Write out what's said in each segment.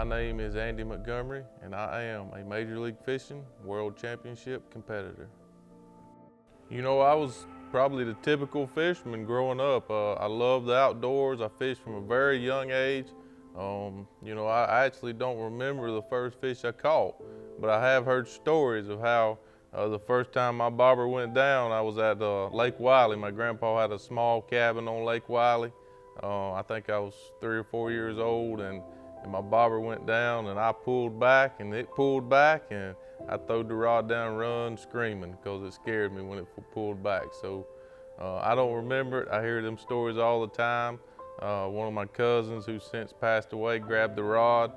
My name is Andy Montgomery, and I am a Major League Fishing World Championship competitor. You know, I was probably the typical fisherman growing up. I love the outdoors. I fished from a very young age. You know, I actually don't remember the first fish I caught, but I have heard stories of how the first time my bobber went down, I was at Lake Wiley. My grandpa had a small cabin on Lake Wiley. I think I was 3 or 4 years old, and my bobber went down, and I pulled back, and it pulled back, and I throwed the rod down and run screaming because it scared me when it pulled back. So I don't remember it. I hear them stories all the time. One of my cousins, who's since passed away, grabbed the rod,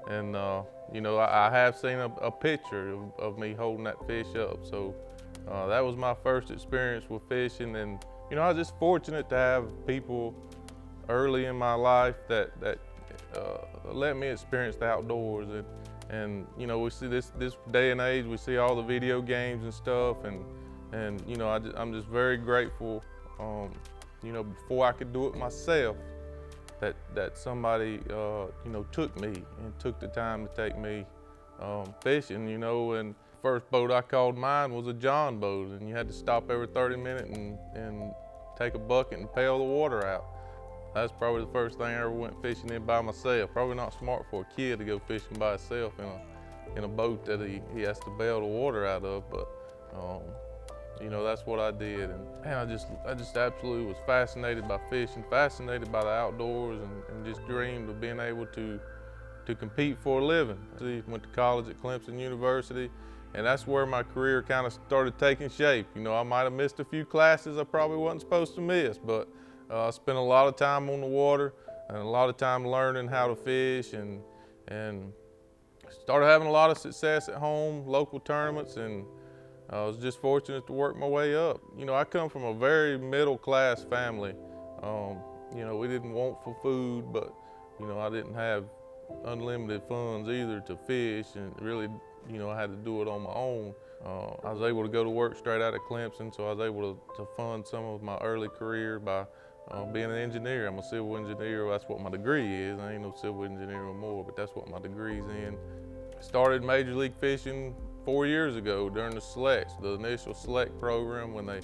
and you know, I have seen a picture of me holding that fish up. So that was my first experience with fishing, and you know, I was just fortunate to have people early in my life that let me experience the outdoors. And you know, we see this day and age, we see all the video games and stuff, and you know, I'm just very grateful. You know, before I could do it myself, that somebody you know, took me and took the time to take me fishing. You know, and first boat I called mine was a John boat, and you had to stop every 30 minutes and take a bucket and pail the water out. That's probably the first thing I ever went fishing in by myself. Probably not smart for a kid to go fishing by himself in a boat that he has to bail the water out of, but you know, that's what I did. And man, I just absolutely was fascinated by fishing, fascinated by the outdoors, and just dreamed of being able to compete for a living. I went to college at Clemson University, and that's where my career kind of started taking shape. You know, I might have missed a few classes I probably wasn't supposed to miss, but I spent a lot of time on the water and a lot of time learning how to fish, and started having a lot of success at home, local tournaments, and I was just fortunate to work my way up. You know, I come from a very middle-class family. You know, we didn't want for food, but you know, I didn't have unlimited funds either to fish, and really, you know, I had to do it on my own. I was able to go to work straight out of Clemson, so I was able to fund some of my early career by being an engineer. I'm a civil engineer. That's what my degree is. I ain't no civil engineer no more, but that's what my degree's in. Started Major League Fishing 4 years ago during the selects, the initial select program, when they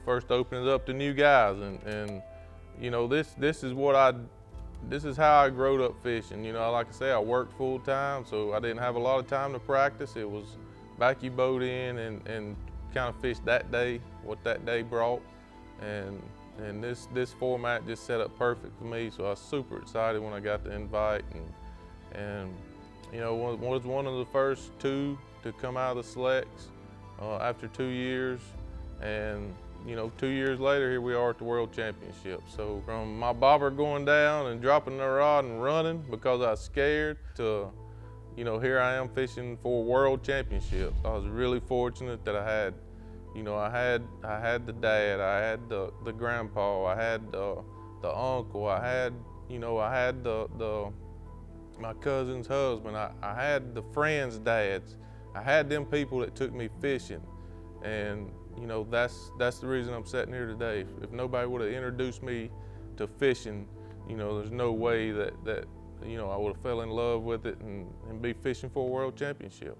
first opened it up to new guys. And you know, this is how I growed up fishing. You know, like I say, I worked full time, so I didn't have a lot of time to practice. It was back your boat in and kind of fish that day, what that day brought. And this format just set up perfect for me, so I was super excited when I got the invite, and you know, was one of the first two to come out of the selects after 2 years. And you know, 2 years later, here we are at the World Championship. So from my bobber going down and dropping the rod and running because I was scared, to you know, here I am fishing for a World Championship. I was really fortunate that I had, you know, I had the dad, I had the grandpa, I had the uncle, I had, you know, I had my cousin's husband, I had the friends' dads. I had them people that took me fishing, and you know, that's the reason I'm sitting here today. If nobody would have introduced me to fishing, you know, there's no way that you know, I would have fell in love with it and be fishing for a world championship.